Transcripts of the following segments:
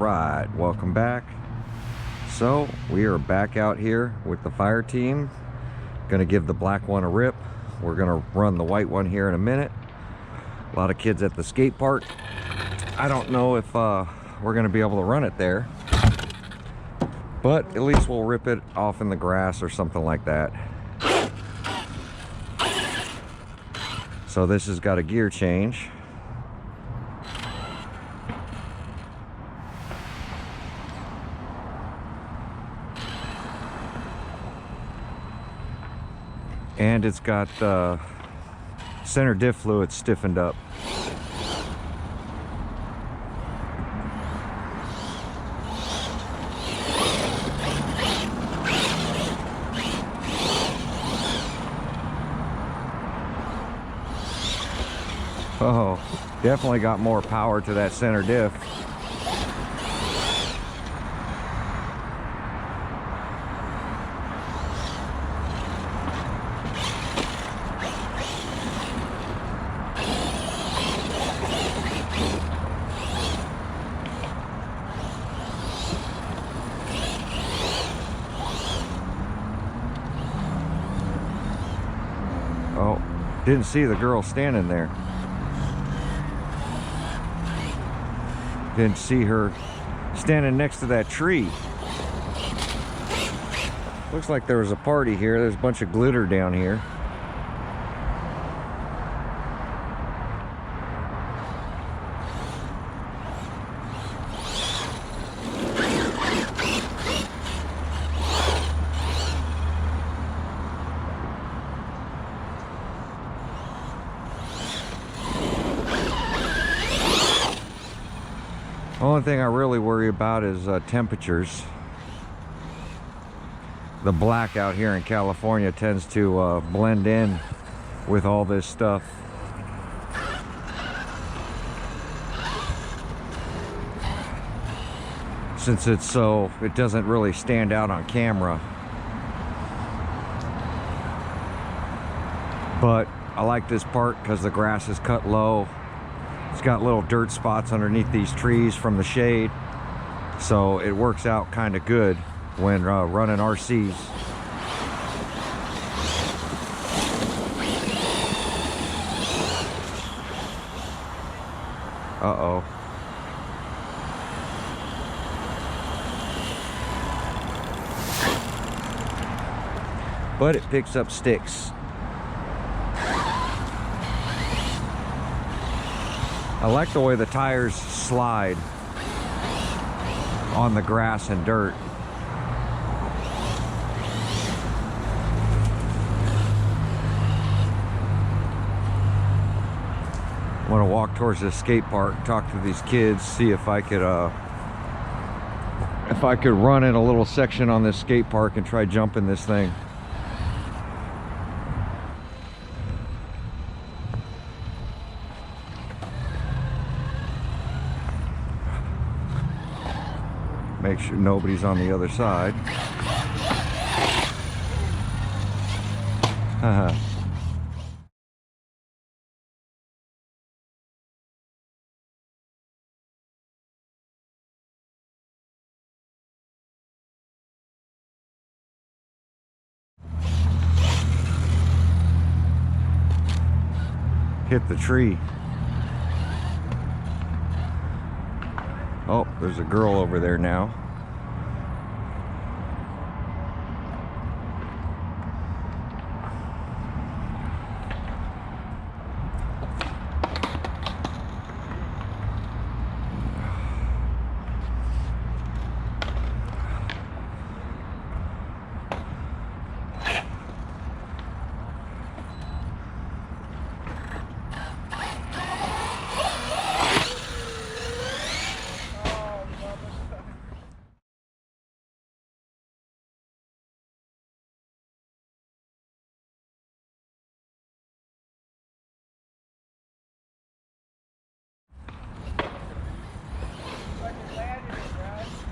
Right, welcome back. So we are back out here with the fire team. Gonna give the black one a rip. We're gonna run the white one here in a minute. A lot of kids at the skate park. I don't know if we're gonna be able to run it there, but at least we'll rip it off in the grass or something like that. So this has got a gear change. And it's got center diff fluid stiffened up. Oh, definitely got more power to that center diff. Oh, didn't see the girl standing there. Didn't see her standing next to that tree. Looks like there was a party here. There's a bunch of glitter down here. Only thing I really worry about is temperatures. The black out here in California tends to blend in with all this stuff. Since it's so, it doesn't really stand out on camera. But I like this part because the grass is cut low. It's got little dirt spots underneath these trees from the shade, so it works out kind of good when running RCs. Uh-oh. But it picks up sticks. I like the way the tires slide on the grass and dirt. I want to walk towards the skate park, talk to these kids, see if I could run in a little section on this skate park and try jumping this thing. Make sure nobody's on the other side. Hit the tree. Oh, there's a girl over there now.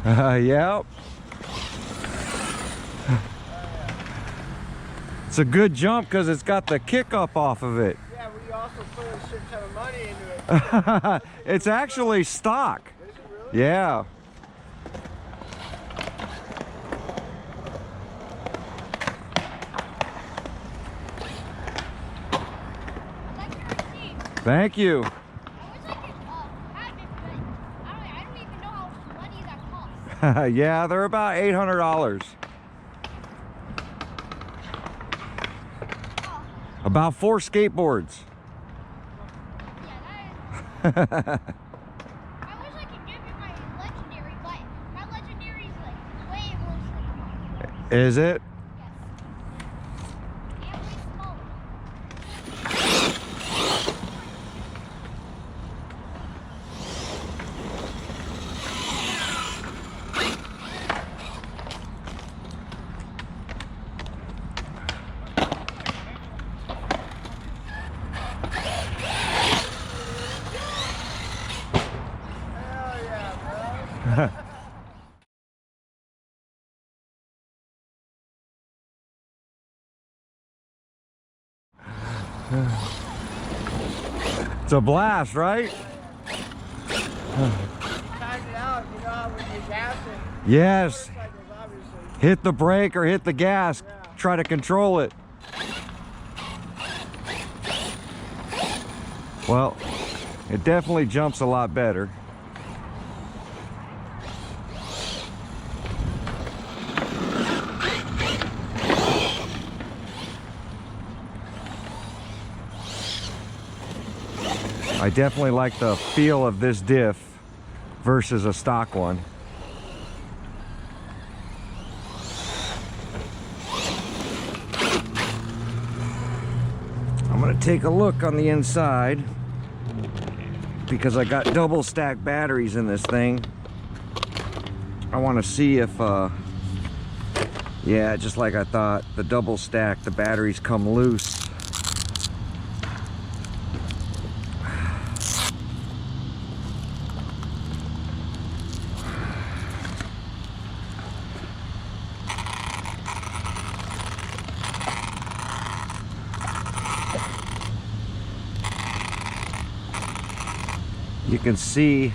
Yep. It's a good jump because it's got the kick up off of it. Yeah, we also put a shit ton of money into it. It's actually stock. Is it really? Yeah. Thank you. I wish I could have it, but I don't even know how much money that costs. Yeah, they're about $800. Oh, About 4 skateboards. yeah, that is. I wish I could give you my legendary, but my legendary is like way more slick. Is it? Yes. And way smaller. It's a blast, right? Timed it out, you know how when you're gassing, Yes. motorcycles obviously. Hit the brake or hit the gas. Yeah. Try to control it. Well, it definitely jumps a lot better. I definitely like the feel of this diff versus a stock one. I'm gonna take a look on the inside because I got double stack batteries in this thing. I want to see if yeah, just like I thought, the double stack, the batteries come loose. You can see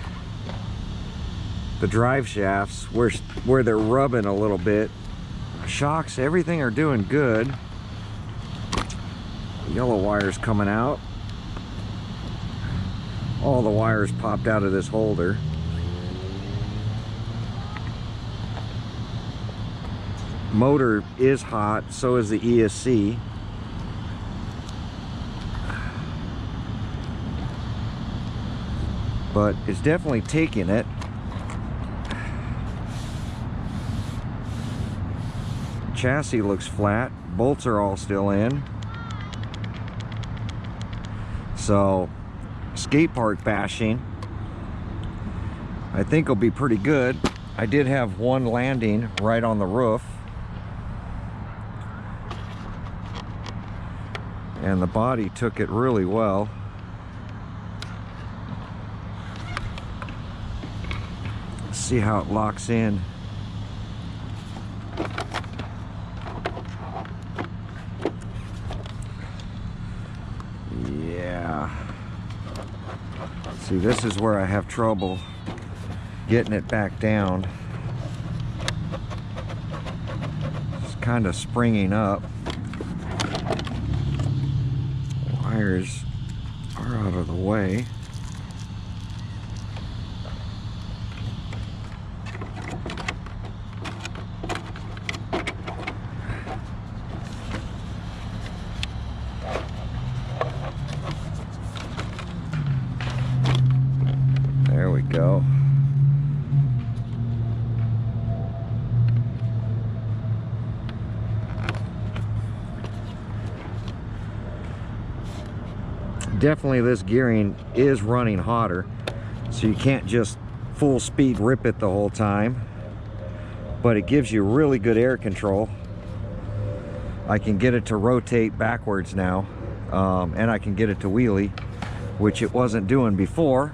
the drive shafts where they're rubbing a little bit. Shocks, everything are doing good. Yellow wires coming out. All the wires popped out of this holder. Motor is hot, so is the ESC. But it's definitely taking it. Chassis looks flat. Bolts are all still in. So, skate park bashing, I think will be pretty good. I did have one landing right on the roof. And the body took it really well. See how it locks in. Yeah. See, this is where I have trouble getting it back down. It's kind of springing up. Wires are out of the way. There we go. Definitely this gearing is running hotter, so you can't just full speed rip it the whole time, but it gives you really good air control. I can get it to rotate backwards now, and I can get it to wheelie, which it wasn't doing before.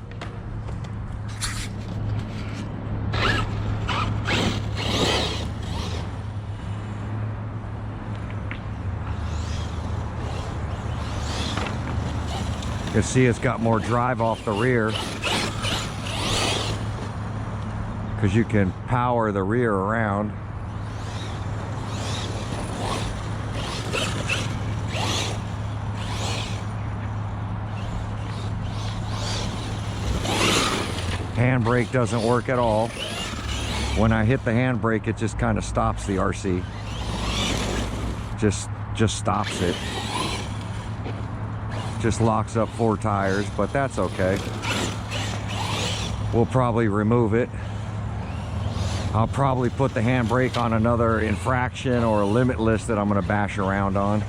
You can see it's got more drive off the rear because you can power the rear around. handbrake doesn't work at all. When I hit the handbrake, it just kind of stops the RC. Just stops it. Just locks up 4 tires, but that's okay. We'll probably remove it. I'll probably put the handbrake on another infraction or a limit list that I'm going to bash around on.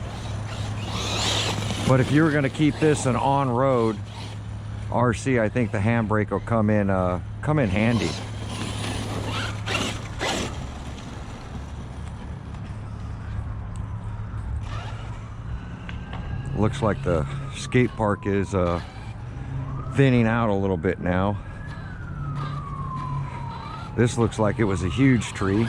But if you were going to keep this an on-road RC, I think the handbrake will come in handy. Looks like the skate park is thinning out a little bit now. This looks like it was a huge tree.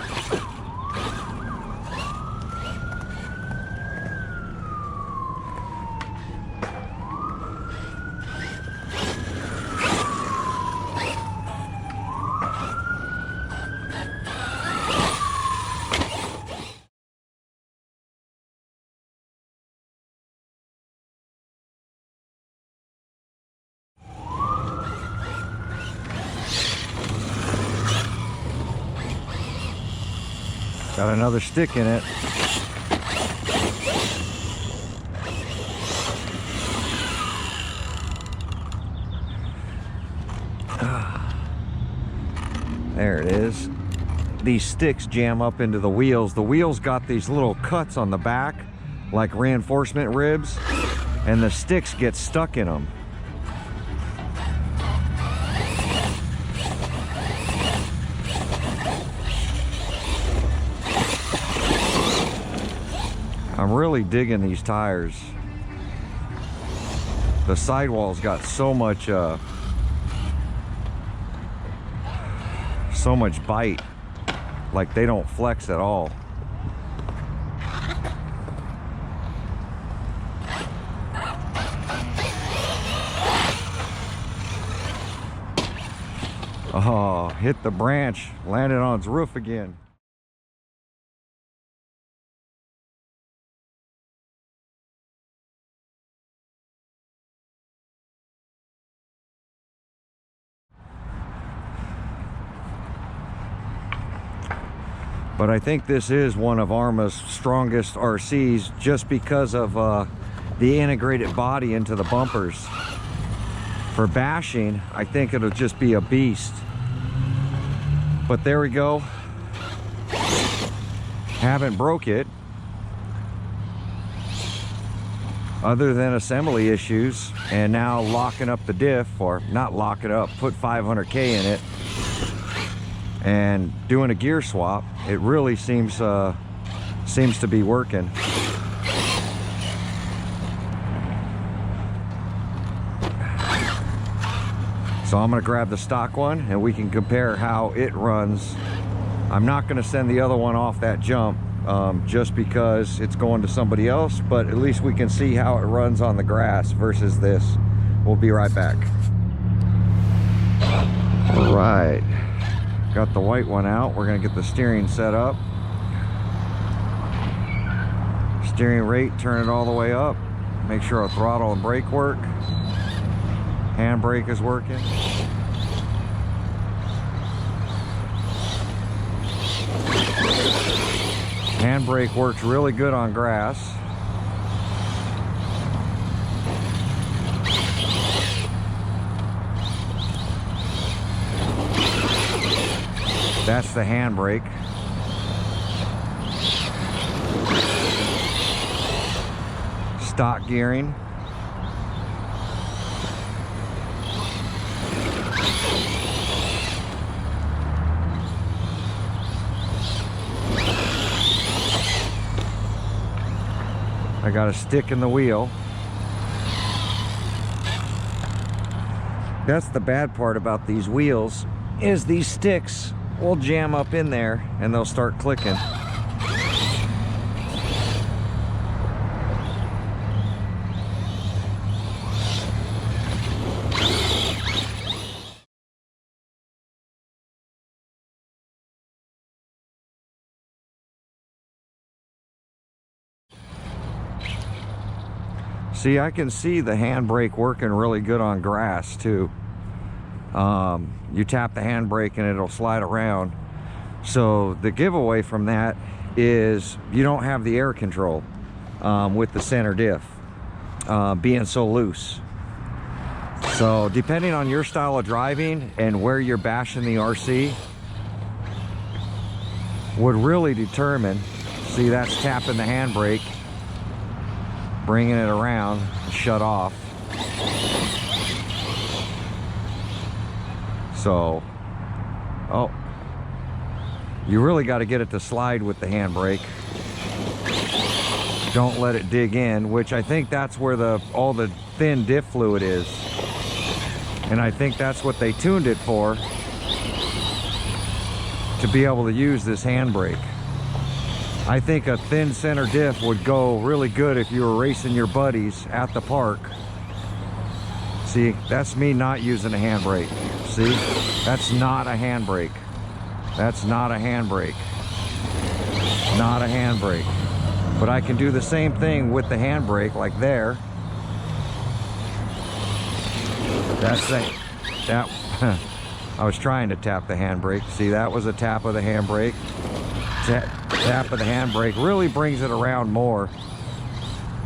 Got another stick in it. There it is. These sticks jam up into the wheels. The wheels got these little cuts on the back, like reinforcement ribs, and the sticks get stuck in them. I'm really digging these tires. The sidewall's got so much bite, like they don't flex at all. Oh, hit the branch, landed on its roof again. But I think this is one of Arrma's strongest RCs just because of the integrated body into the bumpers. For bashing, I think it'll just be a beast. But there we go. Haven't broke it. Other than assembly issues, and now locking up the diff, or not lock it up, put 500K in it, and doing a gear swap, it really seems to be working. So I'm gonna grab the stock one and we can compare how it runs. I'm not gonna send the other one off that jump just because it's going to somebody else, but at least we can see how it runs on the grass versus this. We'll be right back. All right. Got the white one out. We're gonna get the steering set up. Steering rate, turn it all the way up. Make sure our throttle and brake work. Handbrake is working. Handbrake works really good on grass. That's the handbrake. Stock gearing. I got a stick in the wheel. That's the bad part about these wheels, is these sticks will jam up in there and they'll start clicking. See, I can see the handbrake working really good on grass too. You tap the handbrake and it'll slide around. So the giveaway from that is you don't have the air control with the center diff being so loose. So depending on your style of driving and where you're bashing the RC would really determine. See, that's tapping the handbrake, bringing it around, shut off. So, oh, you really got to get it to slide with the handbrake. Don't let it dig in, which I think that's where all the thin diff fluid is. And I think that's what they tuned it for, to be able to use this handbrake. I think a thin center diff would go really good if you were racing your buddies at the park. See, that's me not using a handbrake. See, that's not a handbrake. That's not a handbrake. Not a handbrake. But I can do the same thing with the handbrake, like there. That's that. I was trying to tap the handbrake. See, that was a tap of the handbrake. Tap of the handbrake really brings it around more.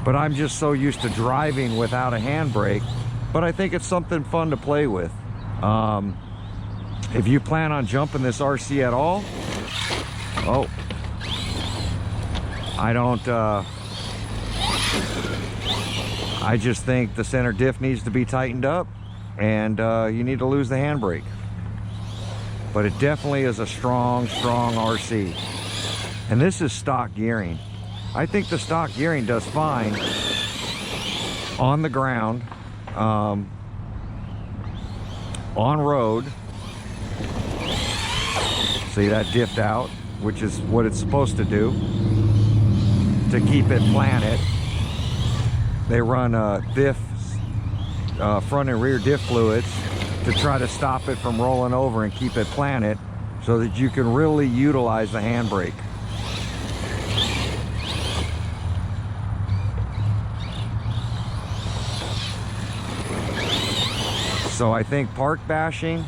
But I'm just so used to driving without a handbrake. But I think it's something fun to play with. If you plan on jumping this RC at all, oh, I don't, I just think the center diff needs to be tightened up, and you need to lose the handbrake. But it definitely is a strong RC. And this is stock gearing. I think the stock gearing does fine on the ground, on road. See, that diffed out, which is what it's supposed to do to keep it planted. They run diffs, front and rear diff fluids, to try to stop it from rolling over and keep it planted, so that you can really utilize the handbrake. So I think park bashing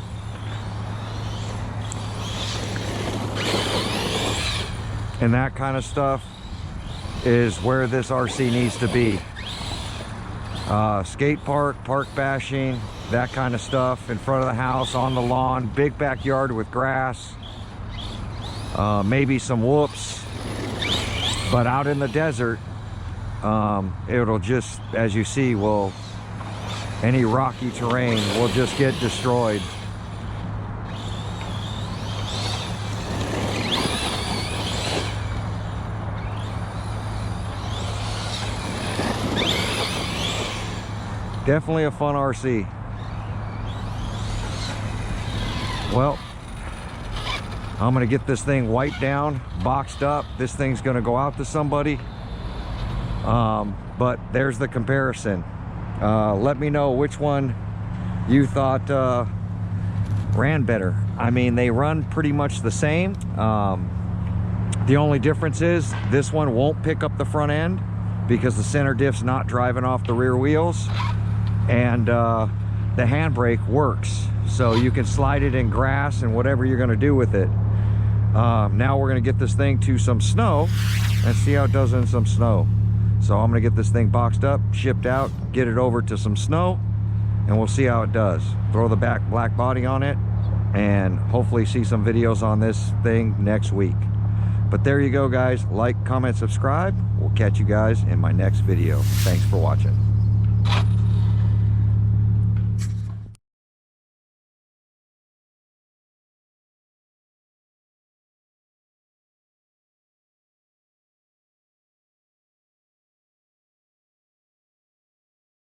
and that kind of stuff is where this RC needs to be. Skate park, park bashing, that kind of stuff in front of the house, on the lawn, big backyard with grass, maybe some whoops. But out in the desert, it'll just, as you see, any rocky terrain will just get destroyed. Definitely a fun RC. Well, I'm gonna get this thing wiped down, boxed up. This thing's gonna go out to somebody. But there's the comparison. Let me know which one you thought ran better. I mean, they run pretty much the same. The only difference is this one won't pick up the front end because the center diff's not driving off the rear wheels, and the handbrake works, so you can slide it in grass and whatever you're going to do with it. Now we're going to get this thing to some snow and see how it does in some snow. So I'm going to get this thing boxed up, shipped out, get it over to some snow, and we'll see how it does. Throw the black body on it, and hopefully see some videos on this thing next week. But there you go, guys. Like, comment, subscribe. We'll catch you guys in my next video. Thanks for watching.